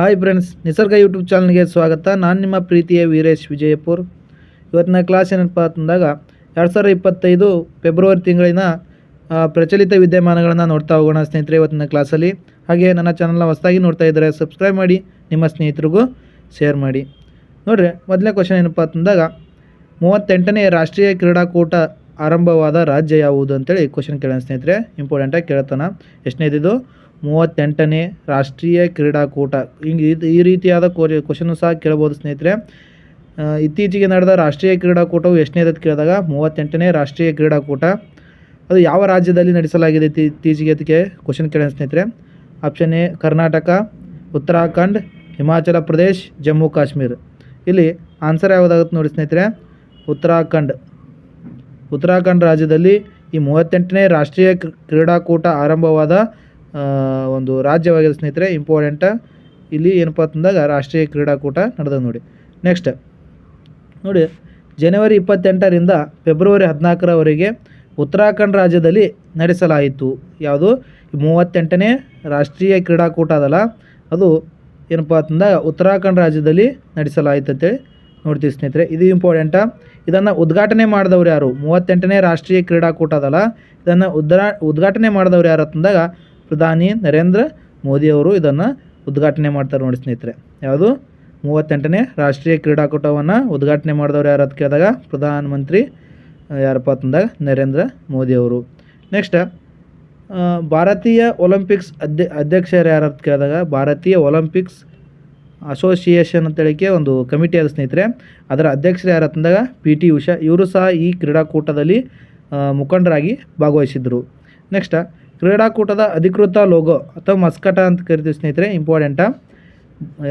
Hi friends, ನಿಸರ್ಗ YouTube ಚಾನಲ್ಗೆ ಸ್ವಾಗತ. ನಾನು ನಿಮ್ಮ ಪ್ರೀತಿಯ ವೀರೇಶ್ ವಿಜಯಪುರ್. ಇವತ್ತಿನ ಕ್ಲಾಸ್ ಏನಪ್ಪ ಅಂತಂದಾಗ 2025 ಫೆಬ್ರವರಿ ತಿಂಗಳಿನ ಪ್ರಚಲಿತ ವಿದ್ಯಮಾನಗಳನ್ನು ನೋಡ್ತಾ ಹೋಗೋಣ ಸ್ನೇಹಿತರೆ ಇವತ್ತಿನ ಕ್ಲಾಸಲ್ಲಿ. ಹಾಗೆ ನನ್ನ ಚಾನಲ್ನ ಹೊಸದಾಗಿ ನೋಡ್ತಾ ಇದ್ದರೆ ಸಬ್ಸ್ಕ್ರೈಬ್ ಮಾಡಿ, ನಿಮ್ಮ ಸ್ನೇಹಿತರಿಗೂ ಶೇರ್ ಮಾಡಿ. ನೋಡಿರಿ, ಮೊದಲನೇ ಕ್ವಶನ್ ಏನಪ್ಪ ಅಂತಂದಾಗ 38ನೇ ರಾಷ್ಟ್ರೀಯ ಕ್ರೀಡಾಕೂಟ ಆರಂಭವಾದ ರಾಜ್ಯ ಯಾವುದು ಅಂತೇಳಿ ಕ್ವಶನ್ ಕೇಳೋಣ ಸ್ನೇಹಿತರೆ. ಇಂಪಾರ್ಟೆಂಟಾಗಿ ಕೇಳ್ತಾನೆ. ಎಷ್ಟನೇದಿದು? 38ನೇ ರಾಷ್ಟ್ರೀಯ ಕ್ರೀಡಾಕೂಟ. ಹಿಂಗೆ ಈ ರೀತಿಯಾದ ಕ್ವಶನ್ನು ಸಹ ಕೇಳ್ಬೋದು ಸ್ನೇಹಿತರೆ. ಇತ್ತೀಚೆಗೆ ನಡೆದ ರಾಷ್ಟ್ರೀಯ ಕ್ರೀಡಾಕೂಟವು ಎಷ್ಟನೇದು ಕೇಳಿದಾಗ 38ನೇ ರಾಷ್ಟ್ರೀಯ ಕ್ರೀಡಾಕೂಟ ಅದು ಯಾವ ರಾಜ್ಯದಲ್ಲಿ ನಡೆಸಲಾಗಿದೆ ಇತ್ತೀಚೆಗೆ ಅದಕ್ಕೆ ಕ್ವಶನ್ ಕೇಳೋಣ ಸ್ನೇಹಿತರೆ. Option A Karnataka, Uttarakhand, Himachal Pradesh, Jammu Kashmir. ಇಲ್ಲಿ ಆನ್ಸರ್ ಯಾವುದಾಗುತ್ತೆ ನೋಡಿ ಸ್ನೇಹಿತರೆ, ಉತ್ತರಾಖಂಡ್ ರಾಜ್ಯದಲ್ಲಿ ಈ 38ನೇ ರಾಷ್ಟ್ರೀಯ ಕ್ರೀಡಾಕೂಟ ಆರಂಭವಾದ ಒಂದು ರಾಜ್ಯವಾಗಿದೆ ಸ್ನೇಹಿತರೆ. ಇಂಪಾರ್ಟೆಂಟ್ ಇಲ್ಲಿ ಏನಪ್ಪ ಅಂತಂದಾಗ ರಾಷ್ಟ್ರೀಯ ಕ್ರೀಡಾಕೂಟ ನಡೆದ ನೋಡಿ. ನೆಕ್ಸ್ಟ್ ನೋಡಿ, ಜನವರಿ 28ರಿಂದ ಫೆಬ್ರವರಿ 14ರವರೆಗೆ ಉತ್ತರಾಖಂಡ್ ರಾಜ್ಯದಲ್ಲಿ ನಡೆಸಲಾಯಿತು. ಯಾವುದು? 38ನೇ ರಾಷ್ಟ್ರೀಯ ಕ್ರೀಡಾಕೂಟ ಅದಲ್ಲ, ಅದು ಏನಪ್ಪ ಅಂತಂದಾಗ ಉತ್ತರಾಖಂಡ್ ರಾಜ್ಯದಲ್ಲಿ ನಡೆಸಲಾಯಿತು ಅಂತೇಳಿ ನೋಡ್ತೀವಿ ಸ್ನೇಹಿತರೆ. ಇದು ಇಂಪಾರ್ಟೆಂಟಾ. ಇದನ್ನು ಉದ್ಘಾಟನೆ ಮಾಡಿದವ್ರು ಯಾರು? 38ನೇ ರಾಷ್ಟ್ರೀಯ ಕ್ರೀಡಾಕೂಟ ಅದಲ್ಲ, ಇದನ್ನು ಉದ್ಘಾಟನೆ ಮಾಡಿದವ್ರು ಯಾರು ಅಂತಂದಾಗ ಪ್ರಧಾನಿ ನರೇಂದ್ರ ಮೋದಿಯವರು ಇದನ್ನು ಉದ್ಘಾಟನೆ ಮಾಡ್ತಾರೆ ನೋಡಿ ಸ್ನೇಹಿತರೆ. ಯಾವುದು? 38ನೇ ರಾಷ್ಟ್ರೀಯ ಕ್ರೀಡಾಕೂಟವನ್ನು ಉದ್ಘಾಟನೆ ಮಾಡಿದವ್ರು ಯಾರು ಅಂತ ಕೇಳಿದಾಗ ಪ್ರಧಾನಮಂತ್ರಿ ಯಾರಪ್ಪ ಅಂತಂದಾಗ ನರೇಂದ್ರ ಮೋದಿಯವರು. ನೆಕ್ಸ್ಟ್ ಭಾರತೀಯ ಒಲಿಂಪಿಕ್ಸ್ ಅಧ್ಯಕ್ಷರು ಯಾರು ಅಂತ ಕೇಳಿದಾಗ ಭಾರತೀಯ ಒಲಿಂಪಿಕ್ಸ್ ಅಸೋಸಿಯೇಷನ್ ಅಂತೇಳಿಕೆ ಒಂದು ಕಮಿಟಿ ಆದ ಸ್ನೇಹಿತರೆ. ಅದರ ಅಧ್ಯಕ್ಷರು ಯಾರು ಅಂತಂದಾಗ PT ಉಷಾ. ಇವರು ಸಹ ಈ ಕ್ರೀಡಾಕೂಟದಲ್ಲಿ ಮುಖಂಡರಾಗಿ ಭಾಗವಹಿಸಿದರು. ನೆಕ್ಸ್ಟ್ ಕ್ರೀಡಾಕೂಟದ ಅಧಿಕೃತ ಲೋಗೋ ಅಥವಾ ಮಸ್ಕಟ ಅಂತ ಕರಿತೀವಿ ಸ್ನೇಹಿತರೆ. ಇಂಪಾರ್ಟೆಂಟಾ.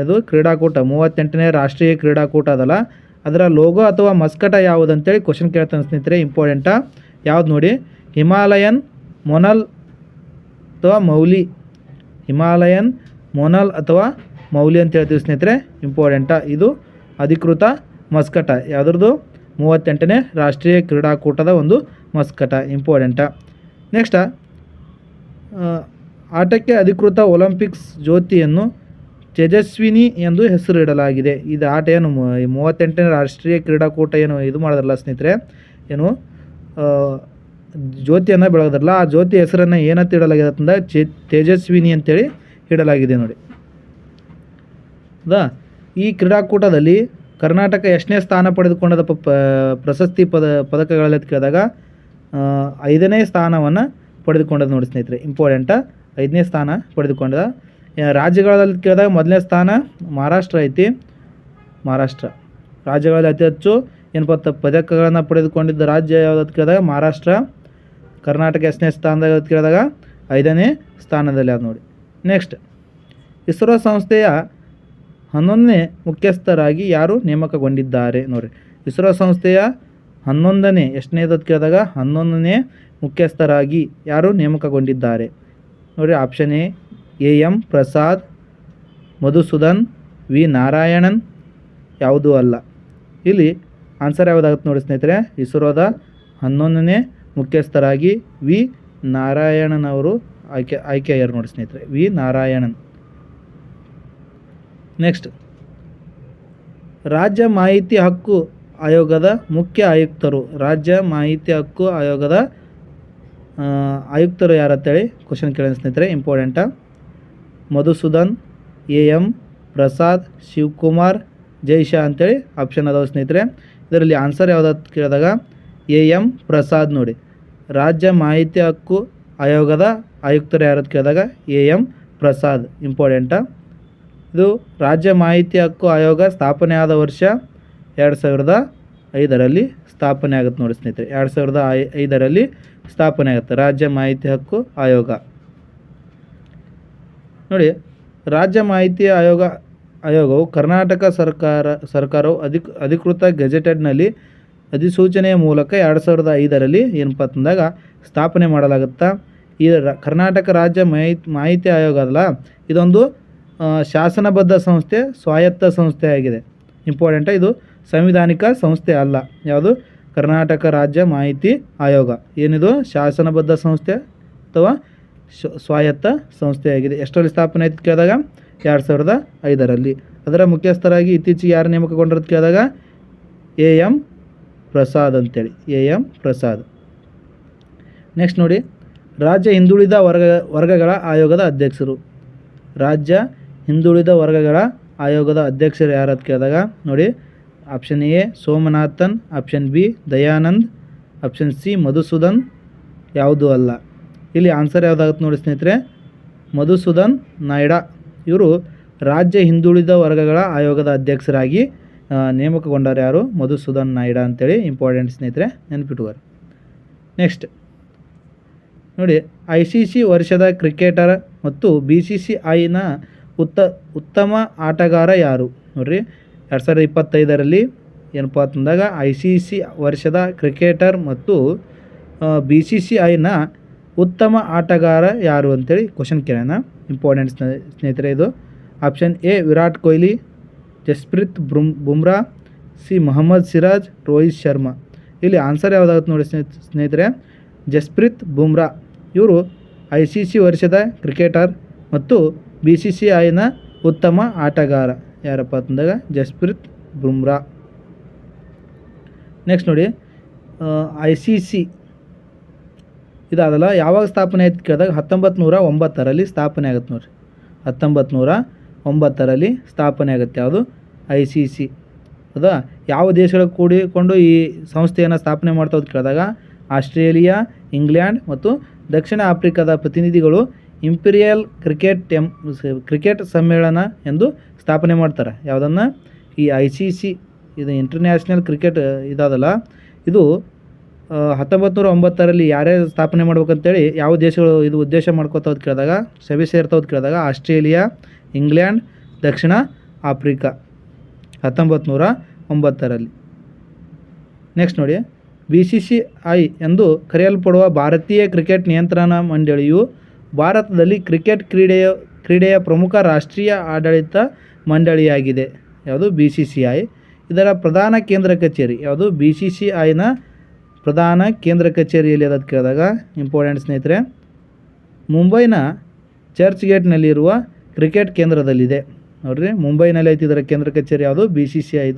ಅದು ಕ್ರೀಡಾಕೂಟ 38ನೇ ರಾಷ್ಟ್ರೀಯ ಕ್ರೀಡಾಕೂಟ ಅದಲ್ಲ, ಅದರ ಲೋಗೋ ಅಥವಾ ಮಸ್ಕಟ ಯಾವುದು ಅಂತೇಳಿ ಕ್ವಶನ್ ಕೇಳ್ತಾನೆ ಸ್ನೇಹಿತರೆ. ಇಂಪಾರ್ಟೆಂಟಾ. ಯಾವ್ದು ನೋಡಿ? ಹಿಮಾಲಯನ್ ಮೊನಲ್ ಅಥವಾ ಮೌಲಿ. ಹಿಮಾಲಯನ್ ಮೊನಲ್ ಅಥವಾ ಮೌಲಿ ಅಂತ ಹೇಳ್ತೀವಿ ಸ್ನೇಹಿತರೆ. ಇಂಪಾರ್ಟೆಂಟಾ. ಇದು ಅಧಿಕೃತ ಮಸ್ಕಟ ಯಾವುದ್ರದ್ದು? 38ನೇ ರಾಷ್ಟ್ರೀಯ ಕ್ರೀಡಾಕೂಟದ ಒಂದು ಮಸ್ಕಟ. ಇಂಪಾರ್ಟೆಂಟಾ. ನೆಕ್ಸ್ಟ್ ಆಟಕ್ಕೆ ಅಧಿಕೃತ ಒಲಿಂಪಿಕ್ಸ್ ಜ್ಯೋತಿಯನ್ನು ತೇಜಸ್ವಿನಿ ಎಂದು ಹೆಸರಿಡಲಾಗಿದೆ. ಇದು ಆಟ ಏನು 38ನೇ ರಾಷ್ಟ್ರೀಯ ಕ್ರೀಡಾಕೂಟ ಏನು ಇದು ಮಾಡಿದ್ರಲ್ಲ ಸ್ನೇಹಿತರೆ, ಏನು ಜ್ಯೋತಿಯನ್ನು ಬೆಳಗದ್ರಲ್ಲ, ಆ ಜ್ಯೋತಿ ಹೆಸರನ್ನು ಏನಂತ ಇಡಲಾಗಿದೆ ಅಂತಂದರೆ ತೇಜಸ್ವಿನಿ ಅಂತೇಳಿ ಇಡಲಾಗಿದೆ ನೋಡಿ. ಹೌದಾ? ಈ ಕ್ರೀಡಾಕೂಟದಲ್ಲಿ ಕರ್ನಾಟಕ ಎಷ್ಟನೇ ಸ್ಥಾನ ಪಡೆದುಕೊಂಡದ ಪ್ರಶಸ್ತಿ ಪದಕಗಳಲ್ಲಿ ಅಂತ ಕೇಳಿದಾಗ 5ನೇ ಸ್ಥಾನವನ್ನು ಪಡೆದುಕೊಂಡದ್ದು ನೋಡಿ ಸ್ನೇಹಿತರೆ. ಇಂಪಾರ್ಟೆಂಟ. 5ನೇ ಸ್ಥಾನ ಪಡೆದುಕೊಂಡ. ರಾಜ್ಯಗಳಲ್ಲಿ ಕೇಳಿದಾಗ ಮೊದಲನೇ ಸ್ಥಾನ ಮಹಾರಾಷ್ಟ್ರ ಐತಿ. ಮಹಾರಾಷ್ಟ್ರ ರಾಜ್ಯಗಳಲ್ಲಿ ಅತಿ ಹೆಚ್ಚು ಏನಪ್ಪ ಪದಕಗಳನ್ನು ಪಡೆದುಕೊಂಡಿದ್ದ ರಾಜ್ಯ ಯಾವುದಂತ ಕೇಳಿದಾಗ ಮಹಾರಾಷ್ಟ್ರ. ಕರ್ನಾಟಕ ಎಷ್ಟನೇ ಸ್ಥಾನದಾಗ ಕೇಳಿದಾಗ 5ನೇ ಸ್ಥಾನದಲ್ಲಿ ಅದು ನೋಡಿ. ನೆಕ್ಸ್ಟ್ ಇಸ್ರೋ ಸಂಸ್ಥೆಯ 11ನೇ ಮುಖ್ಯಸ್ಥರಾಗಿ ಯಾರು ನೇಮಕಗೊಂಡಿದ್ದಾರೆ ನೋಡಿರಿ. ಇಸ್ರೋ ಸಂಸ್ಥೆಯ 11ನೇ ಎಷ್ಟನೇದು ಕೇಳಿದಾಗ 11ನೇ ಮುಖ್ಯಸ್ಥರಾಗಿ ಯಾರು ನೇಮಕಗೊಂಡಿದ್ದಾರೆ ನೋಡಿ. Option A AM Prasad, Madhusudan, V Narayanan. ಯಾವುದೂ ಅಲ್ಲ. ಇಲ್ಲಿ ಆನ್ಸರ್ ಯಾವುದಾಗುತ್ತೆ ನೋಡಿ ಸ್ನೇಹಿತರೆ. ಇಸ್ರೋದ 11ನೇ ಮುಖ್ಯಸ್ಥರಾಗಿ V ನಾರಾಯಣನ್ ಅವರು ಆಯ್ಕೆಯಾರು ನೋಡಿ ಸ್ನೇಹಿತರೆ. V ನಾರಾಯಣನ್. ನೆಕ್ಸ್ಟ್ ರಾಜ್ಯ ಮಾಹಿತಿ ಹಕ್ಕು ಆಯೋಗದ ಮುಖ್ಯ ಆಯುಕ್ತರು. ರಾಜ್ಯ ಮಾಹಿತಿ ಹಕ್ಕು ಆಯೋಗದ ಆಯುಕ್ತರು ಯಾರು ಅಂತೇಳಿ ಕ್ವಶನ್ ಕೇಳೋಣ ಸ್ನೇಹಿತರೆ. ಇಂಪಾರ್ಟೆಂಟಾ. ಮಧುಸೂದನ್, AM ಪ್ರಸಾದ್, ಶಿವಕುಮಾರ್, ಜೈಶಾ ಅಂತೇಳಿ ಆಪ್ಷನ್ ಅದಾವೆ ಸ್ನೇಹಿತರೆ. ಇದರಲ್ಲಿ ಆನ್ಸರ್ ಯಾವುದಾದ್ರು ಕೇಳಿದಾಗ AM ಪ್ರಸಾದ್ ನೋಡಿ. ರಾಜ್ಯ ಮಾಹಿತಿ ಹಕ್ಕು ಆಯೋಗದ ಆಯುಕ್ತರು ಯಾರು ಅಂತ ಕೇಳಿದಾಗ AM ಪ್ರಸಾದ್. ಇಂಪಾರ್ಟೆಂಟಾ. ಇದು ರಾಜ್ಯ ಮಾಹಿತಿ ಹಕ್ಕು ಆಯೋಗ ಸ್ಥಾಪನೆ ಆದ ವರ್ಷ 2005ರಲ್ಲಿ ಸ್ಥಾಪನೆ ಆಗುತ್ತೆ ನೋಡಿ ಸ್ನೇಹಿತರೆ. 2005ರಲ್ಲಿ ಸ್ಥಾಪನೆ ಆಗುತ್ತೆ ರಾಜ್ಯ ಮಾಹಿತಿ ಹಕ್ಕು ಆಯೋಗ ನೋಡಿ. ರಾಜ್ಯ ಮಾಹಿತಿ ಆಯೋಗವು ಕರ್ನಾಟಕ ಸರ್ಕಾರವು ಅಧಿಕೃತ ಗೆಜೆಟೆಡ್ನಲ್ಲಿ ಅಧಿಸೂಚನೆಯ ಮೂಲಕ 2005ರಲ್ಲಿ ಏನಪ್ಪ ಅಂತಂದಾಗ ಸ್ಥಾಪನೆ ಮಾಡಲಾಗುತ್ತಾ. ಈ ಕರ್ನಾಟಕ ರಾಜ್ಯ ಮಾಹಿತಿ ಆಯೋಗ ಅಲ್ಲ, ಇದೊಂದು ಶಾಸನಬದ್ಧ ಸಂಸ್ಥೆ, ಸ್ವಾಯತ್ತ ಸಂಸ್ಥೆ ಆಗಿದೆ. ಇಂಪಾರ್ಟೆಂಟ. ಇದು ಸಂವಿಧಾನಿಕ ಸಂಸ್ಥೆ ಅಲ್ಲ. ಯಾವುದು? ಕರ್ನಾಟಕ ರಾಜ್ಯ ಮಾಹಿತಿ ಆಯೋಗ ಏನಿದು ಶಾಸನಬದ್ಧ ಸಂಸ್ಥೆ ಅಥವಾ ಸ್ವಾಯತ್ತ ಸಂಸ್ಥೆಯಾಗಿದೆ. ಎಷ್ಟರಲ್ಲಿ ಸ್ಥಾಪನೆ ಆಯ್ತು ಕೇಳಿದಾಗ 2005ರಲ್ಲಿ. ಅದರ ಮುಖ್ಯಸ್ಥರಾಗಿ ಇತ್ತೀಚೆಗೆ ಯಾರು ನೇಮಕಗೊಂಡಿರೋದು ಕೇಳಿದಾಗ ಎ.ಎಂ. ಪ್ರಸಾದ್ ಅಂತೇಳಿ, ಎ.ಎಂ. ಪ್ರಸಾದ್. ನೆಕ್ಸ್ಟ್ ನೋಡಿ, ರಾಜ್ಯ ಹಿಂದುಳಿದ ವರ್ಗಗಳ ಆಯೋಗದ ಅಧ್ಯಕ್ಷರು. ರಾಜ್ಯ ಹಿಂದುಳಿದ ವರ್ಗಗಳ ಆಯೋಗದ ಅಧ್ಯಕ್ಷರು ಯಾರು ಅಂತ ಕೇಳಿದಾಗ ನೋಡಿ, option A Somanathan, option B Dayanand, option C Madhusudan, ಯಾವುದೂ ಅಲ್ಲ. ಇಲ್ಲಿ ಆನ್ಸರ್ ಯಾವುದಾಗುತ್ತೆ ನೋಡಿ ಸ್ನೇಹಿತರೆ, ಮಧುಸೂದನ್ ನಾಯ್ಡಾ. ಇವರು ರಾಜ್ಯ ಹಿಂದುಳಿದ ವರ್ಗಗಳ ಆಯೋಗದ ಅಧ್ಯಕ್ಷರಾಗಿ ನೇಮಕಗೊಂಡರು. ಯಾರು? ಮಧುಸೂದನ್ ನಾಯ್ಡಾ ಅಂತೇಳಿ. ಇಂಪಾರ್ಟೆಂಟ್ ಸ್ನೇಹಿತರೆ, ನೆನಪಿಟ್ಟುವರು. ನೆಕ್ಸ್ಟ್ ನೋಡಿ, ICC ವರ್ಷದ ಕ್ರಿಕೆಟರ್ ಮತ್ತು BCCIನ ಉತ್ತಮ ಆಟಗಾರ ಯಾರು? ನೋಡಿರಿ, 2025ರಲ್ಲಿ ಏನಪ್ಪ ಅಂತಂದಾಗ ICC ವರ್ಷದ ಕ್ರಿಕೆಟರ್ ಮತ್ತು BCCIನ ಉತ್ತಮ ಆಟಗಾರ ಯಾರು ಅಂತೇಳಿ ಕ್ವಶನ್ ಕೇಳೋಣ. ಇಂಪಾರ್ಟೆಂಟ್ ಸ್ನೇಹಿತರೆ ಇದು. Option A Virat Kohli, Jasprit Bumrah, C Mohammed Siraj, Rohit Sharma. ಇಲ್ಲಿ ಆನ್ಸರ್ ಯಾವುದಾಗುತ್ತೆ ನೋಡಿ ಸ್ನೇಹಿತರೆ, ಜಸ್ಪ್ರೀತ್ ಬುಮ್ರಾ. ಇವರು ICC ವರ್ಷದ ಕ್ರಿಕೆಟರ್ ಮತ್ತು BCCIನ ಉತ್ತಮ ಆಟಗಾರ ಯಾರಪ್ಪ ಅಂತಂದಾಗ ಜಸ್ಪ್ರೀತ್ ಬುಮ್ರಾ. ನೆಕ್ಸ್ಟ್ ನೋಡಿ, ICC ಇದಾದಲ್ಲ ಯಾವಾಗ ಸ್ಥಾಪನೆ ಆಯ್ತು ಕೇಳಿದಾಗ 1909ರಲ್ಲಿ ಸ್ಥಾಪನೆ ಆಗುತ್ತೆ ನೋಡಿರಿ. 1909ರಲ್ಲಿ ಸ್ಥಾಪನೆ ಆಗುತ್ತೆ. ಯಾವುದು? ICC. ಹೌದಾ? ಯಾವ ದೇಶಗಳು ಕೂಡಿಕೊಂಡು ಈ ಸಂಸ್ಥೆಯನ್ನು ಸ್ಥಾಪನೆ ಮಾಡ್ತಾ ಕೇಳಿದಾಗ ಆಸ್ಟ್ರೇಲಿಯಾ, ಇಂಗ್ಲೆಂಡ್ ಮತ್ತು ದಕ್ಷಿಣ ಆಫ್ರಿಕಾದ ಪ್ರತಿನಿಧಿಗಳು ಇಂಪೀರಿಯಲ್ ಕ್ರಿಕೆಟ್ ಸಮ್ಮೇಳನ ಎಂದು ಸ್ಥಾಪನೆ ಮಾಡ್ತಾರೆ. ಯಾವುದನ್ನು? ಈ ICC, ಇದು ಇಂಟರ್ನ್ಯಾಷನಲ್ ಕ್ರಿಕೆಟ್ ಇದಾದಲ್ಲ, ಇದು 1909ರಲ್ಲಿ ಯಾರೇ ಸ್ಥಾಪನೆ ಮಾಡ್ಬೇಕಂತೇಳಿ ಯಾವ ದೇಶಗಳು ಇದು ಉದ್ದೇಶ ಮಾಡ್ಕೋತಾವ್ದು ಕೇಳಿದಾಗ, ಸಭೆ ಸೇರ್ತಾವ್ದು ಕೇಳಿದಾಗ ಆಸ್ಟ್ರೇಲಿಯಾ, ಇಂಗ್ಲೆಂಡ್, ದಕ್ಷಿಣ ಆಫ್ರಿಕಾ 1909ರಲ್ಲಿ. ನೆಕ್ಸ್ಟ್ ನೋಡಿ, BCCI ಎಂದು ಕರೆಯಲ್ಪಡುವ ಭಾರತೀಯ ಕ್ರಿಕೆಟ್ ನಿಯಂತ್ರಣ ಮಂಡಳಿಯು ಭಾರತದಲ್ಲಿ ಕ್ರಿಕೆಟ್ ಕ್ರೀಡೆಯ ಪ್ರಮುಖ ರಾಷ್ಟ್ರೀಯ ಆಡಳಿತ ಮಂಡಳಿಯಾಗಿದೆ. ಯಾವುದು? BCCI. ಇದರ ಪ್ರಧಾನ ಕೇಂದ್ರ ಕಚೇರಿ ಯಾವುದು? BCCIನ ಪ್ರಧಾನ ಕೇಂದ್ರ ಕಚೇರಿಯಲ್ಲಿ ಅದಾದ ಕೇಳಿದಾಗ ಇಂಪಾರ್ಟೆಂಟ್ ಸ್ನೇಹಿತರೆ, ಮುಂಬೈನ ಚರ್ಚ್ ಗೇಟ್ನಲ್ಲಿರುವ ಕ್ರಿಕೆಟ್ ಕೇಂದ್ರದಲ್ಲಿದೆ. ನೋಡಿರಿ, ಮುಂಬೈನಲ್ಲಿ ಐತಿ ಇದರ ಕೇಂದ್ರ ಕಚೇರಿ. ಯಾವುದು? BCCI.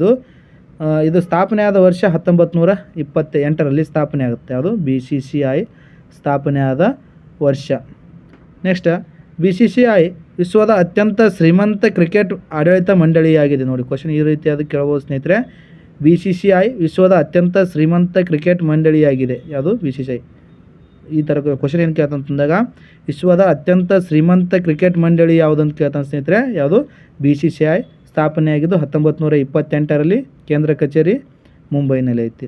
ಇದು ಸ್ಥಾಪನೆ ಆದ ವರ್ಷ 1928ರಲ್ಲಿ ಸ್ಥಾಪನೆ ಆಗುತ್ತೆ. ಯಾವುದು? BCCI ಸ್ಥಾಪನೆ ಆದ ವರ್ಷ. ನೆಕ್ಸ್ಟ್, BCCI ವಿಶ್ವದ ಅತ್ಯಂತ ಶ್ರೀಮಂತ ಕ್ರಿಕೆಟ್ ಆಡಳಿತ ಮಂಡಳಿಯಾಗಿದೆ. ನೋಡಿ, ಕ್ವಶನ್ ಈ ರೀತಿಯಾದ ಕೇಳಬಹುದು ಸ್ನೇಹಿತರೆ. BCCI ವಿಶ್ವದ ಅತ್ಯಂತ ಶ್ರೀಮಂತ ಕ್ರಿಕೆಟ್ ಮಂಡಳಿಯಾಗಿದೆ. ಯಾವುದು? BCCI. ಈ ಥರ ಕ್ವಶನ್ ಏನು ಕೇಳ್ತಂತಂದಾಗ ವಿಶ್ವದ ಅತ್ಯಂತ ಶ್ರೀಮಂತ ಕ್ರಿಕೆಟ್ ಮಂಡಳಿ ಯಾವುದಂತ ಕೇಳ್ತಾನೆ ಸ್ನೇಹಿತರೆ. ಯಾವುದು? BCCI ಸ್ಥಾಪನೆಯಾಗಿದ್ದು 1928ರಲ್ಲಿ. ಕೇಂದ್ರ ಕಚೇರಿ ಮುಂಬೈನಲ್ಲಿ ಐತಿ.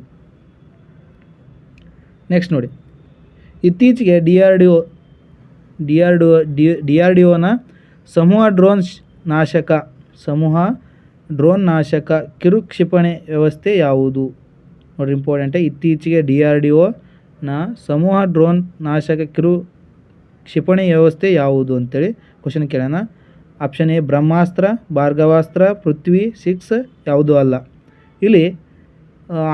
ನೆಕ್ಸ್ಟ್ ನೋಡಿ, ಇತ್ತೀಚೆಗೆ DRDOನ ಸಮೂಹ ಡ್ರೋನ್ ನಾಶಕ ಕಿರು ಕ್ಷಿಪಣಿ ವ್ಯವಸ್ಥೆ ಯಾವುದು? ನೋಡಿ, ಇಂಪಾರ್ಟೆಂಟ್. ಇತ್ತೀಚೆಗೆ DRDOನ ಸಮೂಹ ಡ್ರೋನ್ ನಾಶಕ ಕಿರು ಕ್ಷಿಪಣಿ ವ್ಯವಸ್ಥೆ ಯಾವುದು ಅಂತೇಳಿ ಕ್ವಶನ್ ಕೇಳೋಣ. ಆಪ್ಷನ್ ಎ ಬ್ರಹ್ಮಾಸ್ತ್ರ, ಭಾರ್ಗವಾಸ್ತ್ರ, ಪೃಥ್ವಿ 6 ಯಾವುದೂ ಅಲ್ಲ. ಇಲ್ಲಿ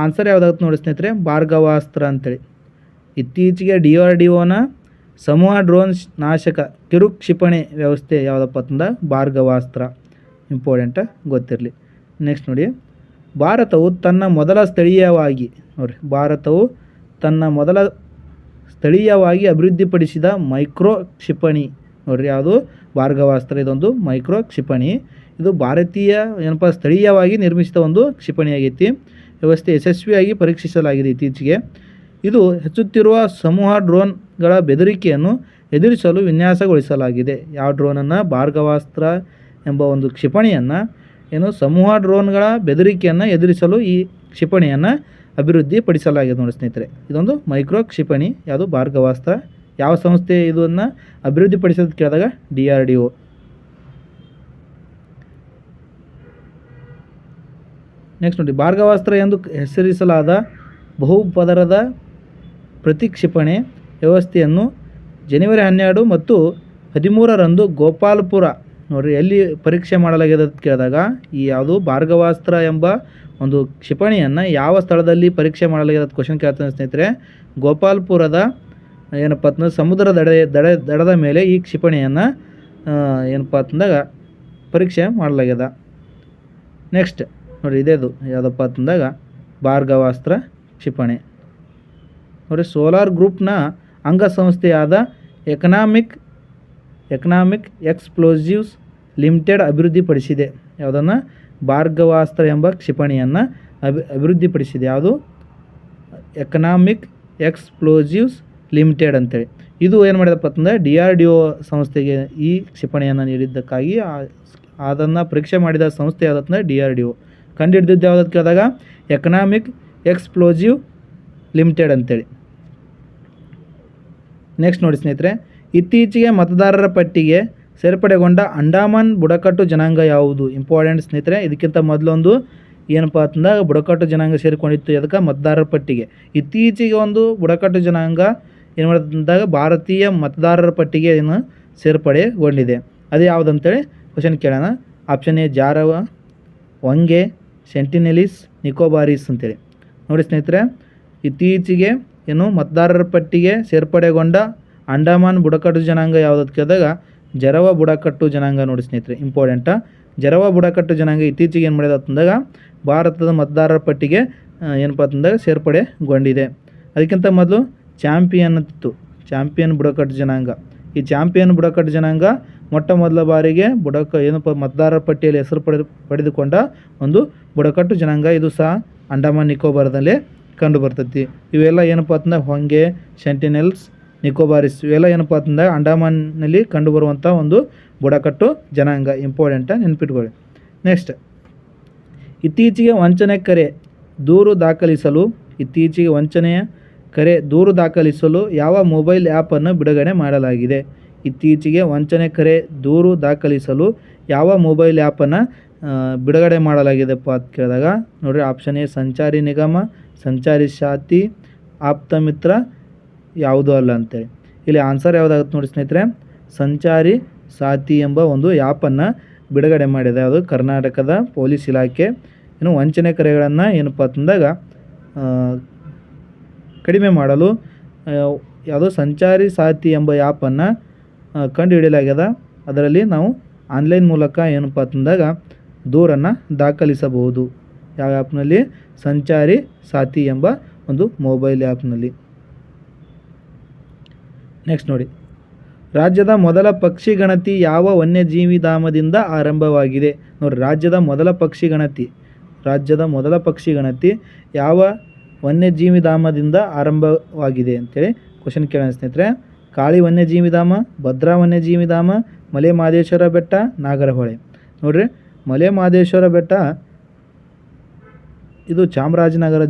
ಆನ್ಸರ್ ಯಾವುದಾಗುತ್ತೆ ನೋಡಿ ಸ್ನೇಹಿತರೆ, ಭಾರ್ಗವಾಸ್ತ್ರ ಅಂತೇಳಿ. ಇತ್ತೀಚೆಗೆ DRDOನ ಸಮೂಹ ಡ್ರೋನ್ ನಾಶಕ ಕಿರು ಕ್ಷಿಪಣಿ ವ್ಯವಸ್ಥೆ ಯಾವುದಪ್ಪ ಅಂತಂದ ಭಾರ್ಗವಾಸ್ತ್ರ. ಇಂಪಾರ್ಟೆಂಟ್, ಗೊತ್ತಿರಲಿ. ನೆಕ್ಸ್ಟ್ ನೋಡಿ, ಭಾರತವು ತನ್ನ ಮೊದಲ ಸ್ಥಳೀಯವಾಗಿ ಅಭಿವೃದ್ಧಿಪಡಿಸಿದ ಮೈಕ್ರೋ ಕ್ಷಿಪಣಿ ನೋಡಿರಿ. ಯಾವುದು? ಭಾರ್ಗವಾಸ್ತ್ರ. ಇದೊಂದು ಮೈಕ್ರೋ ಕ್ಷಿಪಣಿ. ಇದು ಭಾರತೀಯ ಸ್ಥಳೀಯವಾಗಿ ನಿರ್ಮಿಸಿದ ಒಂದು ಕ್ಷಿಪಣಿ ಆಗೈತಿ. ವ್ಯವಸ್ಥೆ ಯಶಸ್ವಿಯಾಗಿ ಪರೀಕ್ಷಿಸಲಾಗಿದೆ ಇತ್ತೀಚೆಗೆ. ಇದು ಹೆಚ್ಚುತ್ತಿರುವ ಸಮೂಹ ಡ್ರೋನ್ಗಳ ಬೆದರಿಕೆಯನ್ನು ಎದುರಿಸಲು ವಿನ್ಯಾಸಗೊಳಿಸಲಾಗಿದೆ. ಯಾವ ಡ್ರೋನನ್ನು? ಭಾರ್ಗವಾಸ್ತ್ರ ಎಂಬ ಒಂದು ಕ್ಷಿಪಣಿಯನ್ನು ಸಮೂಹ ಡ್ರೋನ್ಗಳ ಬೆದರಿಕೆಯನ್ನು ಎದುರಿಸಲು ಈ ಕ್ಷಿಪಣಿಯನ್ನು ಅಭಿವೃದ್ಧಿಪಡಿಸಲಾಗಿದೆ ನೋಡಿ ಸ್ನೇಹಿತರೆ. ಇದೊಂದು ಮೈಕ್ರೋ ಕ್ಷಿಪಣಿ. ಯಾವುದು? ಭಾರ್ಗವಾಸ್ತ್ರ. ಯಾವ ಸಂಸ್ಥೆ ಇದನ್ನು ಅಭಿವೃದ್ಧಿಪಡಿಸೋದು ಕೇಳಿದಾಗ DRDO. ನೆಕ್ಸ್ಟ್ ನೋಡಿ, ಭಾರ್ಗವಾಸ್ತ್ರ ಎಂದು ಹೆಸರಿಸಲಾದ ಬಹುಪದರದ ಪ್ರತಿಕ್ಷಿಪಣಿ ವ್ಯವಸ್ಥೆಯನ್ನು ಜನವರಿ 12 ಮತ್ತು 13ರಂದು ಗೋಪಾಲ್ಪುರ ನೋಡಿರಿ ಎಲ್ಲಿ ಪರೀಕ್ಷೆ ಮಾಡಲಾಗಿದೆ ಅಂತ ಕೇಳಿದಾಗ ಈ ಯಾವುದು ಭಾರ್ಗವಾಸ್ತ್ರ ಎಂಬ ಒಂದು ಕ್ಷಿಪಣಿಯನ್ನು ಯಾವ ಸ್ಥಳದಲ್ಲಿ ಪರೀಕ್ಷೆ ಮಾಡಲಾಗಿದೆ ಅಂತ ಕ್ವಶನ್ ಕೇಳ್ತಾನೆ ಸ್ನೇಹಿತರೆ. ಗೋಪಾಲ್ಪುರದ ಏನಪ್ಪ ಅಂತಂದ್ರೆ ಸಮುದ್ರ ದಡದ ಮೇಲೆ ಈ ಕ್ಷಿಪಣಿಯನ್ನು ಏನಪ್ಪ ಅಂತಂದಾಗ ಪರೀಕ್ಷೆ ಮಾಡಲಾಗ್ಯದ. ನೆಕ್ಸ್ಟ್ ನೋಡಿರಿ ಇದೇದು ಯಾವುದಪ್ಪ ಅಂತಂದಾಗ ಭಾರ್ಗವಾಸ್ತ್ರ ಕ್ಷಿಪಣಿ. ನೋಡಿ ಸೋಲಾರ್ ಗ್ರೂಪ್ನ ಅಂಗಸಂಸ್ಥೆಯಾದ ಎಕನಾಮಿಕ್ ಎಕ್ಸ್ಪ್ಲೋಸಿವ್ಸ್ ಲಿಮಿಟೆಡ್ ಅಭಿವೃದ್ಧಿಪಡಿಸಿದೆ. ಯಾವುದನ್ನು? ಭಾರ್ಗವಾಸ್ತ್ರ ಎಂಬ ಕ್ಷಿಪಣಿಯನ್ನು ಅಭಿವೃದ್ಧಿಪಡಿಸಿದೆ. ಯಾವುದು? ಎಕನಾಮಿಕ್ ಎಕ್ಸ್ಪ್ಲೋಸಿವ್ಸ್ ಲಿಮಿಟೆಡ್ ಅಂತೇಳಿ. ಇದು ಏನು ಮಾಡಿದಪ್ಪ ಅಂತಂದರೆ DRDO ಸಂಸ್ಥೆಗೆ ಈ ಕ್ಷಿಪಣಿಯನ್ನು ನೀಡಿದ್ದಕ್ಕಾಗಿ ಅದನ್ನು ಪರೀಕ್ಷೆ ಮಾಡಿದ ಸಂಸ್ಥೆ ಯಾವುದಂತಂದರೆ DRDO. ಕಂಡುಹಿಡಿದಿದ್ದು ಯಾವುದಕ್ಕೆ ಕೇಳಿದಾಗ ಎಕನಾಮಿಕ್ ಎಕ್ಸ್ಪ್ಲೋಸಿವ್ ಲಿಮಿಟೆಡ್ ಅಂತೇಳಿ. ನೆಕ್ಸ್ಟ್ ನೋಡಿ ಸ್ನೇಹಿತರೆ, ಇತ್ತೀಚೆಗೆ ಮತದಾರರ ಪಟ್ಟಿಗೆ ಸೇರ್ಪಡೆಗೊಂಡ ಅಂಡಮಾನ್ ಬುಡಕಟ್ಟು ಜನಾಂಗ ಯಾವುದು? ಇಂಪಾರ್ಟೆಂಟ್ ಸ್ನೇಹಿತರೆ. ಇದಕ್ಕಿಂತ ಮೊದಲೊಂದು ಏನಪ್ಪ ಅಂತಂದಾಗ ಬುಡಕಟ್ಟು ಜನಾಂಗ ಸೇರಿಕೊಂಡಿತ್ತು ಅದಕ್ಕೆ ಮತದಾರರ ಪಟ್ಟಿಗೆ. ಇತ್ತೀಚೆಗೆ ಒಂದು ಬುಡಕಟ್ಟು ಜನಾಂಗ ಏನು ಮಾಡಿದಂದಾಗ ಭಾರತೀಯ ಮತದಾರರ ಪಟ್ಟಿಗೆ ಏನು ಸೇರ್ಪಡೆಗೊಂಡಿದೆ. ಅದು ಯಾವುದಂತೇಳಿ ಕ್ವಶನ್ ಕೇಳೋಣ. ಆಪ್ಷನ್ ಎ ಜಾರವ, ವಂಗೆ, ಸೆಂಟಿನೆಲೀಸ್, ನಿಕೋಬಾರೀಸ್ ಅಂತೇಳಿ. ನೋಡಿ ಸ್ನೇಹಿತರೆ, ಇತ್ತೀಚೆಗೆ ಏನು ಮತದಾರರ ಪಟ್ಟಿಗೆ ಸೇರ್ಪಡೆಗೊಂಡ ಅಂಡಮಾನ್ ಬುಡಕಟ್ಟು ಜನಾಂಗ ಯಾವುದಕ್ಕೆ ಕೇಳಿದಾಗ ಜರವ ಬುಡಕಟ್ಟು ಜನಾಂಗ. ನೋಡಿ ಸ್ನೇಹಿತರೆ, ಇಂಪಾರ್ಟೆಂಟ. ಜರವ ಬುಡಕಟ್ಟು ಜನಾಂಗ ಇತ್ತೀಚೆಗೆ ಏನು ಮಾಡಿದ ಅಂತಂದಾಗ ಭಾರತದ ಮತದಾರರ ಪಟ್ಟಿಗೆ ಏನಪ್ಪ ಅಂತಂದಾಗ ಸೇರ್ಪಡೆಗೊಂಡಿದೆ. ಅದಕ್ಕಿಂತ ಮೊದಲು ಚಾಂಪಿಯನ್ ಅಂತಿತ್ತು, ಚಾಂಪಿಯನ್ ಬುಡಕಟ್ಟು ಜನಾಂಗ. ಈ ಚಾಂಪಿಯನ್ ಬುಡಕಟ್ಟು ಜನಾಂಗ ಮೊಟ್ಟ ಮೊದಲ ಬಾರಿಗೆ ಏನಪ್ಪ ಮತದಾರರ ಪಟ್ಟಿಯಲ್ಲಿ ಹೆಸರು ಪಡೆದುಕೊಂಡ ಒಂದು ಬುಡಕಟ್ಟು ಜನಾಂಗ. ಇದು ಸಹ ಅಂಡಮಾನ್ ನಿಕೋಬಾರದಲ್ಲೇ ಕಂಡು ಬರ್ತೈತಿ. ಇವೆಲ್ಲ ಏನಪ್ಪ ಅಂತಂದಾಗ ಹೊಂಗೆ, ಸೆಂಟಿನೆಲ್ಸ್, ನಿಕೋಬಾರಿಸ್ ಇವೆಲ್ಲ ಏನಪ್ಪ ಅಂತಂದಾಗ ಅಂಡಮಾನ್ನಲ್ಲಿ ಕಂಡುಬರುವಂಥ ಒಂದು ಬುಡಕಟ್ಟು ಜನಾಂಗ. ಇಂಪಾರ್ಟೆಂಟ, ನೆನ್ಪಿಟ್ಕೊಳ್ಳಿ. ನೆಕ್ಸ್ಟ್, ಇತ್ತೀಚೆಗೆ ವಂಚನೆಯ ಕರೆ ದೂರು ದಾಖಲಿಸಲು ಯಾವ ಮೊಬೈಲ್ ಆ್ಯಪನ್ನು ಬಿಡುಗಡೆ ಮಾಡಲಾಗಿದೆ? ಇತ್ತೀಚೆಗೆ ವಂಚನೆ ಕರೆ ದೂರು ದಾಖಲಿಸಲು ಯಾವ ಮೊಬೈಲ್ ಆ್ಯಪನ್ನು ಬಿಡುಗಡೆ ಮಾಡಲಾಗಿದೆಪ್ಪ ಅಂತ ಕೇಳಿದಾಗ ನೋಡಿರಿ, ಆಪ್ಷನ್ ಎ ಸಂಚಾರಿ ನಿಗಮ, ಸಂಚಾರಿ ಸಾಥಿ, ಆಪ್ತಮಿತ್ರ, ಯಾವುದೂ ಅಲ್ಲ ಅಂತೇಳಿ. ಇಲ್ಲಿ ಆನ್ಸರ್ ಯಾವುದಾಗುತ್ತೆ ನೋಡಿ ಸ್ನೇಹಿತರೆ, ಸಂಚಾರಿ ಸಾಥಿ ಎಂಬ ಒಂದು ಆ್ಯಪನ್ನು ಬಿಡುಗಡೆ ಮಾಡಿದೆ. ಅದು ಕರ್ನಾಟಕದ ಪೊಲೀಸ್ ಇಲಾಖೆ ಇನ್ನು ವಂಚನೆ ಕರೆಗಳನ್ನು ಏನಪ್ಪ ಅಂತಂದಾಗ ಕಡಿಮೆ ಮಾಡಲು ಯಾವುದೋ ಸಂಚಾರಿ ಸಾಥಿ ಎಂಬ ಆ್ಯಪನ್ನು ಕಂಡುಹಿಡಿಯಲಾಗ್ಯದ. ಅದರಲ್ಲಿ ನಾವು ಆನ್ಲೈನ್ ಮೂಲಕ ಏನಪ್ಪ ಅಂತಂದಾಗ ದೂರನ್ನು ದಾಖಲಿಸಬಹುದು. ಯಾವ ಆ್ಯಪ್ನಲ್ಲಿ? ಸಂಚಾರಿ ಸಾಥಿ ಎಂಬ ಒಂದು ಮೊಬೈಲ್ ಆ್ಯಪ್ನಲ್ಲಿ. ನೆಕ್ಸ್ಟ್ ನೋಡಿ, ರಾಜ್ಯದ ಮೊದಲ ಪಕ್ಷಿ ಗಣತಿ ಯಾವ ವನ್ಯಜೀವಿ ಧಾಮದಿಂದ ಆರಂಭವಾಗಿದೆ? ನೋಡಿ, ರಾಜ್ಯದ ಮೊದಲ ಪಕ್ಷಿ ಗಣತಿ ಯಾವ ವನ್ಯಜೀವಿ ಧಾಮದಿಂದ ಆರಂಭವಾಗಿದೆ ಅಂತೇಳಿ ಕ್ವಶನ್ ಕೇಳೋಣ ಸ್ನೇಹಿತರೆ. ಕಾಳಿ ವನ್ಯಜೀವಿ ಧಾಮ, ಭದ್ರಾ ವನ್ಯಜೀವಿ ಧಾಮ, ಮಲೆ ಮಹದೇಶ್ವರ ಬೆಟ್ಟ, ನಾಗರಹೊಳೆ. ನೋಡಿರಿ, ಮಲೆ ಮಹದೇಶ್ವರ ಬೆಟ್ಟ ಇದು ಚಾಮರಾಜನಗರ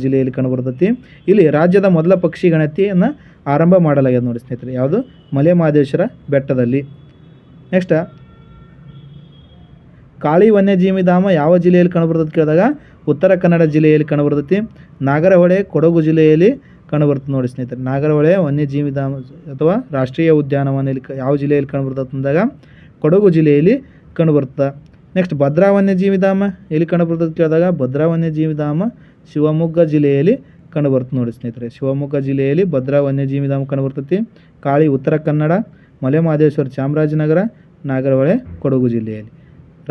ಜಿಲ್ಲೆಯಲ್ಲಿ ಕಂಡುಬರ್ತೈತಿ. ಇಲ್ಲಿ ರಾಜ್ಯದ ಮೊದಲ ಪಕ್ಷಿ ಗಣತಿಯನ್ನು ಆರಂಭ ಮಾಡಲಾಗಿದೆ ನೋಡಿ ಸ್ನೇಹಿತರೆ. ಯಾವುದು? ಮಲೆ ಮಹದೇಶ್ವರ ಬೆಟ್ಟದಲ್ಲಿ. ನೆಕ್ಸ್ಟ್, ಕಾಳಿ ವನ್ಯಜೀವಿ ಧಾಮ ಯಾವ ಜಿಲ್ಲೆಯಲ್ಲಿ ಕಂಡುಬರ್ತದೆ ಕೇಳಿದಾಗ ಉತ್ತರ ಕನ್ನಡ ಜಿಲ್ಲೆಯಲ್ಲಿ ಕಂಡುಬರ್ತೈತಿ. ನಾಗರಹೊಳೆ ಕೊಡಗು ಜಿಲ್ಲೆಯಲ್ಲಿ ಕಂಡುಬರ್ತದೆ ನೋಡಿ ಸ್ನೇಹಿತರೆ. ನಾಗರಹೊಳೆ ವನ್ಯಜೀವಿ ಧಾಮ ಅಥವಾ ರಾಷ್ಟ್ರೀಯ ಉದ್ಯಾನವನ ಯಾವ ಜಿಲ್ಲೆಯಲ್ಲಿ ಕಂಡುಬರ್ತದೆ ಅಂದಾಗ ಕೊಡಗು ಜಿಲ್ಲೆಯಲ್ಲಿ ಕಂಡುಬರ್ತದೆ. ನೆಕ್ಸ್ಟ್, ಭದ್ರಾ ವನ್ಯಜೀವಿ ಧಾಮ ಎಲ್ಲಿ ಕಂಡುಬರ್ತದೆ ಕೇಳಿದಾಗ ಭದ್ರಾ ವನ್ಯಜೀವಿ ಧಾಮ ಶಿವಮೊಗ್ಗ ಜಿಲ್ಲೆಯಲ್ಲಿ ಕಂಡುಬರ್ತದೆ ನೋಡಿ ಸ್ನೇಹಿತರೆ. ಶಿವಮೊಗ್ಗ ಜಿಲ್ಲೆಯಲ್ಲಿ ಭದ್ರಾ ವನ್ಯಜೀವಿ ಧಾಮ ಕಂಡುಬರ್ತೈತಿ. ಕಾಳಿ ಉತ್ತರ ಕನ್ನಡ, ಮಲೆ ಮಹದೇಶ್ವರ ಚಾಮರಾಜನಗರ, ನಾಗರಹೊಳೆ ಕೊಡಗು ಜಿಲ್ಲೆಯಲ್ಲಿ.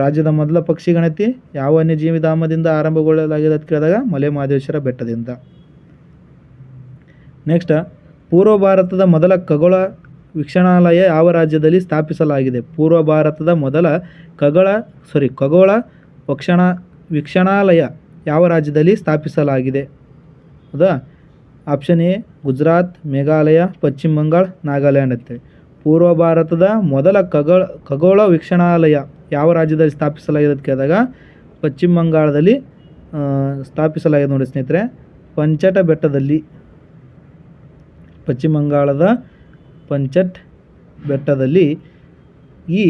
ರಾಜ್ಯದ ಮೊದಲ ಪಕ್ಷಿ ಗಣತಿ ಯಾವ ವನ್ಯಜೀವಿ ಧಾಮದಿಂದ ಆರಂಭಗೊಳ್ಳಲಾಗಿದೆ ಅಂತ ಕೇಳಿದಾಗ ಮಲೆ ಮಹದೇಶ್ವರ ಬೆಟ್ಟದಿಂದ. ನೆಕ್ಸ್ಟ್, ಪೂರ್ವ ಭಾರತದ ಮೊದಲ ಖಗೋಳ ವೀಕ್ಷಣಾಲಯ ಯಾವ ರಾಜ್ಯದಲ್ಲಿ ಸ್ಥಾಪಿಸಲಾಗಿದೆ? ಪೂರ್ವ ಭಾರತದ ಮೊದಲ ಖಗೋಳ ವೀಕ್ಷಣಾಲಯ ಯಾವ ರಾಜ್ಯದಲ್ಲಿ ಸ್ಥಾಪಿಸಲಾಗಿದೆ? ಹೌದಾ? ಆಪ್ಷನ್ ಎ ಗುಜರಾತ್, ಮೇಘಾಲಯ, ಪಶ್ಚಿಮ ಬಂಗಾಳ, ನಾಗಾಲ್ಯಾಂಡ್ ಅಂತೇಳಿ. ಪೂರ್ವ ಭಾರತದ ಮೊದಲ ಖಗೋಳ ವೀಕ್ಷಣಾಲಯ ಯಾವ ರಾಜ್ಯದಲ್ಲಿ ಸ್ಥಾಪಿಸಲಾಗಿದೆ ಅಂತ ಕೇಳಿದಾಗ ಪಶ್ಚಿಮ ಬಂಗಾಳದಲ್ಲಿ ಸ್ಥಾಪಿಸಲಾಗಿದೆ ನೋಡಿ ಸ್ನೇಹಿತರೆ. ಪಂಚಟ ಬೆಟ್ಟದಲ್ಲಿ, ಪಶ್ಚಿಮ ಬಂಗಾಳದ ಪಂಚಟ್ ಬೆಟ್ಟದಲ್ಲಿ ಈ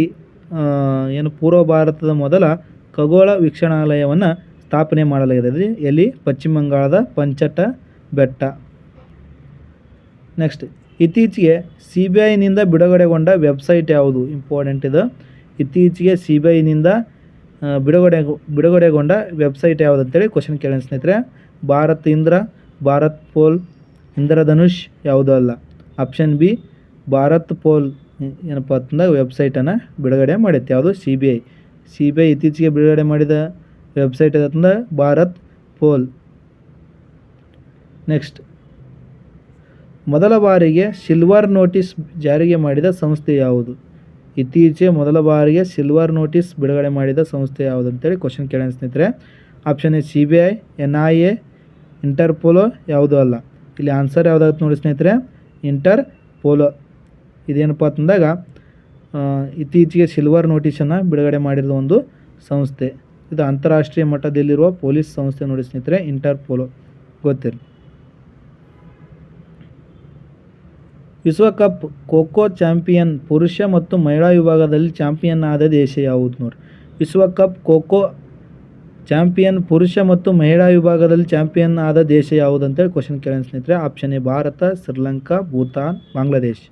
ಏನು ಪೂರ್ವ ಭಾರತದ ಮೊದಲ ಖಗೋಳ ವೀಕ್ಷಣಾಲಯವನ್ನು ಸ್ಥಾಪನೆ ಮಾಡಲಾಗಿದೆ. ಎಲ್ಲಿ? ಪಶ್ಚಿಮ ಬಂಗಾಳದ ಪಂಚಟ ಬೆಟ್ಟ. ನೆಕ್ಸ್ಟ್, ಇತ್ತೀಚೆಗೆ CBIನಿಂದ ಬಿಡುಗಡೆಗೊಂಡ ವೆಬ್ಸೈಟ್ ಯಾವುದು? ಇಂಪಾರ್ಟೆಂಟ್ ಇದು. ಇತ್ತೀಚೆಗೆ CBIನಿಂದ ಬಿಡುಗಡೆಗೊಂಡ ವೆಬ್ಸೈಟ್ ಯಾವುದು ಅಂತೇಳಿ ಕ್ವಶನ್ ಕೇಳೋಣ ಸ್ನೇಹಿತರೆ. ಭಾರತ್ ಇಂದ್ರ, ಭಾರತ್ ಪೋಲ್, ಇಂದ್ರಧನುಷ್ ಯಾವುದೂ ಅಲ್ಲ. ಆಪ್ಷನ್ ಬಿ ಭಾರತ್ ಪೋಲ್ ಏನಪ್ಪ ಅಂತಂದಾಗ ವೆಬ್ಸೈಟನ್ನು ಬಿಡುಗಡೆ ಮಾಡೈತೆ. ಯಾವುದು? ಸಿ ಬಿ ಐ ಇತ್ತೀಚೆಗೆ ಬಿಡುಗಡೆ ಮಾಡಿದ ವೆಬ್ಸೈಟ್ ಯಾವ್ದಂದ್ರೆ ಭಾರತ್ ಪೋಲ್. ನೆಕ್ಸ್ಟ್, ಮೊದಲ ಬಾರಿಗೆ ಸಿಲ್ವರ್ ನೋಟಿಸ್ ಜಾರಿಗೆ ಮಾಡಿದ ಸಂಸ್ಥೆ ಯಾವುದು? ಇತ್ತೀಚೆಗೆ ಮೊದಲ ಬಾರಿಗೆ ಸಿಲ್ವರ್ ನೋಟಿಸ್ ಬಿಡುಗಡೆ ಮಾಡಿದ ಸಂಸ್ಥೆ ಯಾವುದು ಅಂತೇಳಿ ಕ್ವಶನ್ ಕೇಳೋಣ ಸ್ನೇಹಿತರೆ. ಆಪ್ಷನ್ ಎ CBI, NIA, ಇಂಟರ್ಪೋಲೋ ಯಾವುದೂ ಅಲ್ಲ. ಇಲ್ಲಿ ಆನ್ಸರ್ ಯಾವುದಾಗುತ್ತೆ ನೋಡಿ ಸ್ನೇಹಿತರೆ, ಇಂಟರ್ಪೋಲೋ. ಇದೇನಪ್ಪ ಅಂತಂದಾಗ ಇತ್ತೀಚೆಗೆ ಸಿಲ್ವರ್ ನೋಟಿಸನ್ನು ಬಿಡುಗಡೆ ಮಾಡಿದ ಒಂದು ಸಂಸ್ಥೆ. ಇದು ಅಂತಾರಾಷ್ಟ್ರೀಯ ಮಟ್ಟದಲ್ಲಿರುವ ಪೊಲೀಸ್ ಸಂಸ್ಥೆ ನೋಡಿ ಸ್ನೇಹಿತರೆ, ಇಂಟರ್ಪೋಲೋ. ಗೊತ್ತಿರಲಿ. ವಿಶ್ವಕಪ್ ಖೋಖೋ ಚಾಂಪಿಯನ್ ಪುರುಷ ಮತ್ತು ಮಹಿಳಾ ವಿಭಾಗದಲ್ಲಿ ಚಾಂಪಿಯನ್ ಆದ ದೇಶ ಯಾವುದು ನೋಡಿ? ವಿಶ್ವಕಪ್ ಖೋಖೋ ಚಾಂಪಿಯನ್ ಪುರುಷ ಮತ್ತು ಮಹಿಳಾ ವಿಭಾಗದಲ್ಲಿ ಚಾಂಪಿಯನ್ ಆದ ದೇಶ ಯಾವುದು ಅಂತೇಳಿ ಕ್ವಶನ್ ಕೇಳೋಣ ಸ್ನೇಹಿತರೆ. Option A Bharat, Sri Lanka, Bhutan, Bangladesh.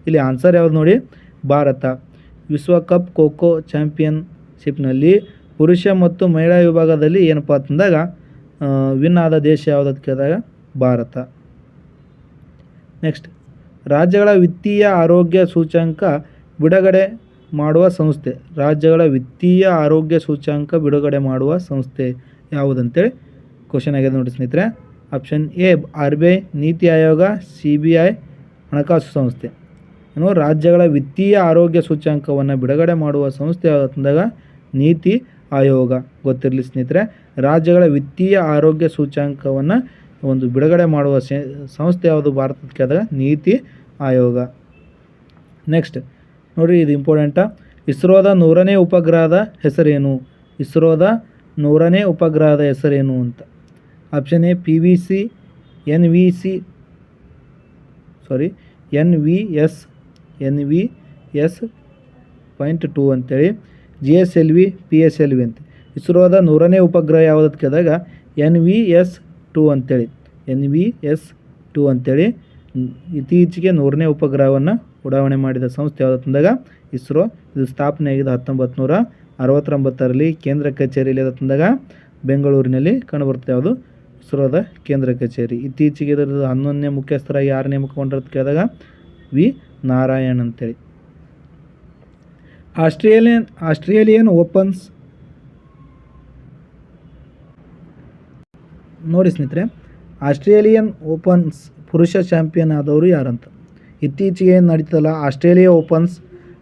ಇಲ್ಲಿ ಆನ್ಸರ್ ಯಾವುದು ನೋಡಿ? ಭಾರತ. ವಿಶ್ವಕಪ್ ಖೋಖೋ ಚಾಂಪಿಯನ್ಶಿಪ್ನಲ್ಲಿ ಪುರುಷ ಮತ್ತು ಮಹಿಳಾ ವಿಭಾಗದಲ್ಲಿ ಏನಪ್ಪ ಅಂತಂದಾಗ ವಿನ್ ಆದ ದೇಶ ಯಾವುದು ಅಂತ ಕೇಳಿದಾಗ ಭಾರತ. ನೆಕ್ಸ್ಟ್, ರಾಜ್ಯಗಳ ವಿತ್ತೀಯ ಆರೋಗ್ಯ ಸೂಚ್ಯಂಕ ಬಿಡುಗಡೆ ಮಾಡುವ ಸಂಸ್ಥೆ. ರಾಜ್ಯಗಳ ವಿತ್ತೀಯ ಆರೋಗ್ಯ ಸೂಚ್ಯಂಕ ಬಿಡುಗಡೆ ಮಾಡುವ ಸಂಸ್ಥೆ ಯಾವುದಂತೇಳಿ ಕ್ವಶನ್ ಆಗಿದೆ ನೋಡಿ ಸ್ನೇಹಿತರೆ. Option A RBI, NITI Aayog, CBI, ಹಣಕಾಸು ಸಂಸ್ಥೆ. ಏನು? ರಾಜ್ಯಗಳ ವಿತ್ತೀಯ ಆರೋಗ್ಯ ಸೂಚ್ಯಂಕವನ್ನು ಬಿಡುಗಡೆ ಮಾಡುವ ಸಂಸ್ಥೆ ಯಾವುದಂದಾಗ ನೀತಿ ಆಯೋಗ. ಗೊತ್ತಿರಲಿ ಸ್ನೇಹಿತರೆ, ರಾಜ್ಯಗಳ ವಿತ್ತೀಯ ಆರೋಗ್ಯ ಸೂಚ್ಯಂಕವನ್ನು ಒಂದು ಬಿಡುಗಡೆ ಮಾಡುವ ಸಂಸ್ಥೆ ಯಾವುದು ಭಾರತಕ್ಕೆ ಆದಾಗ ನೀತಿ ಆಯೋಗ. ನೆಕ್ಸ್ಟ್ ನೋಡಿರಿ, ಇದು ಇಂಪಾರ್ಟೆಂಟಾ. ಇಸ್ರೋದ 100ನೇ ಉಪಗ್ರಹದ ಹೆಸರೇನು? ಇಸ್ರೋದ 100ನೇ ಉಪಗ್ರಹದ ಹೆಸರೇನು ಅಂತ. ಆಪ್ಷನ್ ಎ NVS .2 ಅಂತೇಳಿ, GSLV, PSLV ಅಂತ. ಇಸ್ರೋದ 100ನೇ ಉಪಗ್ರಹ ಯಾವುದಕ್ಕೆ ಕೇಳಿದಾಗ NVS 2 ಅಂತೇಳಿ, NVS 2 ಅಂತೇಳಿ. ಇತ್ತೀಚೆಗೆ 100ನೇ ಉಪಗ್ರಹವನ್ನು ಉಡಾವಣೆ ಮಾಡಿದ ಸಂಸ್ಥೆ ಯಾವುದಂದಾಗ ಇಸ್ರೋ. ಇದು ಸ್ಥಾಪನೆ ಆಗಿದೆ 1969ರಲ್ಲಿ. ಕೇಂದ್ರ ಕಚೇರಿಯಲ್ಲಿ ತಂದಾಗ ಬೆಂಗಳೂರಿನಲ್ಲಿ ಕಂಡುಬರುತ್ತೆ. ಯಾವುದು? ಇಸ್ರೋದ ಕೇಂದ್ರ ಕಚೇರಿ. ಇತ್ತೀಚೆಗೆ ಇದರದ್ದು 11ನೇ ಮುಖ್ಯಸ್ಥರಾಗಿ ಯಾರು ನೇಮಕಗೊಂಡಿರೋದು ಕೇಳಿದಾಗ ವಿ ನಾರಾಯಣ್ ಅಂತೇಳಿ. ಆಸ್ಟ್ರೇಲಿಯನ್ ಓಪನ್ಸ್ ನೋಡಿ ಸ್ನೇಹಿತರೆ, ಆಸ್ಟ್ರೇಲಿಯನ್ ಓಪನ್ಸ್ ಪುರುಷ ಚಾಂಪಿಯನ್ ಆದವರು ಯಾರಂತ. ಇತ್ತೀಚೆಗೆ ನಡೀತಲ್ಲ ಆಸ್ಟ್ರೇಲಿಯಾ ಓಪನ್ಸ್,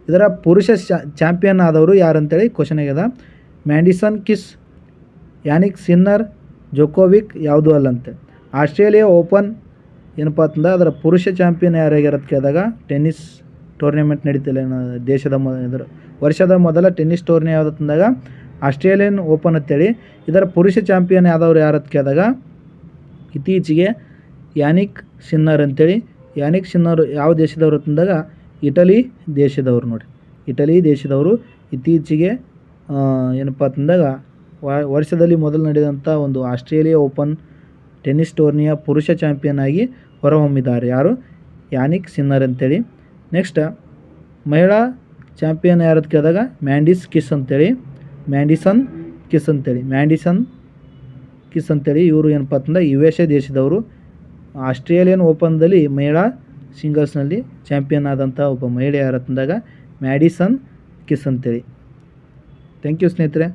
ಇದರ ಪುರುಷ ಚಾಂಪಿಯನ್ ಆದವರು ಯಾರಂತೇಳಿ ಕ್ವಶನ್ ಆಗ್ಯದ. ಮ್ಯಾಂಡಿಸನ್ ಕೀಸ್, ಯಾನಿಕ್ ಸಿನ್ನರ್, ಜೋಕೋವಿಕ್ ಯಾವುದೂ ಅಲ್ಲಂತೆ. ಆಸ್ಟ್ರೇಲಿಯಾ ಓಪನ್ ಏನಪ್ಪ ಅಂತಂದ್ರೆ ಅದರ ಪುರುಷ ಚಾಂಪಿಯನ್ ಯಾರಾಗಿರೋದು ಕೇಳಿದಾಗ ಟೆನ್ನಿಸ್ ಟೂರ್ನಿಮೆಂಟ್ ನಡೀತಿಲ್ಲ ದೇಶದ ವರ್ಷದ ಮೊದಲ ಟೆನ್ನಿಸ್ ಟೂರ್ನಿ ಯಾವುದು ತಂದಾಗ ಆಸ್ಟ್ರೇಲಿಯನ್ ಓಪನ್ ಅಂತೇಳಿ. ಇದರ ಪುರುಷ ಚಾಂಪಿಯನ್ ಯಾದವರು ಯಾರತ್ತು ಕೇಳಿದಾಗ ಇತ್ತೀಚೆಗೆ ಯಾನಿಕ್ ಸಿನ್ನರ್ ಅಂತೇಳಿ. ಯಾನಿಕ್ ಸಿನ್ನರ್ ಯಾವ ದೇಶದವರು ತಂದಾಗ ಇಟಲಿ ದೇಶದವರು ನೋಡಿ. ಇಟಲಿ ದೇಶದವರು ಇತ್ತೀಚೆಗೆ ಏನಪ್ಪ ಅಂತಂದಾಗ ವರ್ಷದಲ್ಲಿ ಮೊದಲು ನಡೆದಂಥ ಒಂದು ಆಸ್ಟ್ರೇಲಿಯಾ ಓಪನ್ ಟೆನ್ನಿಸ್ ಟೂರ್ನಿಯ ಪುರುಷ ಚಾಂಪಿಯನ್ ಆಗಿ ಹೊರಹೊಮ್ಮಿದ್ದಾರೆ. ಯಾರು? ಯಾನಿಕ್ ಸಿನ್ನರ್ ಅಂತೇಳಿ. ನೆಕ್ಸ್ಟ್ ಮಹಿಳಾ ಚಾಂಪಿಯನ್ ಯಾರದ್ದು ಕೇಳಿದಾಗ ಮ್ಯಾಂಡಿಸನ್ ಕಿಸ್ ಅಂತೇಳಿ. ಇವರು ಏನಪ್ಪ ಅಂತಂದ್ರೆ USA ದೇಶದವರು. ಆಸ್ಟ್ರೇಲಿಯನ್ ಓಪನ್ದಲ್ಲಿ ಮಹಿಳಾ ಸಿಂಗಲ್ಸ್ನಲ್ಲಿ ಚಾಂಪಿಯನ್ ಆದಂಥ ಒಬ್ಬ ಮಹಿಳೆ ಯಾರತ್ತಂದಾಗ ಮ್ಯಾಡಿಸನ್ ಕಿಸ್ ಅಂತೇಳಿ. ಥ್ಯಾಂಕ್ ಯು ಸ್ನೇಹಿತರೆ.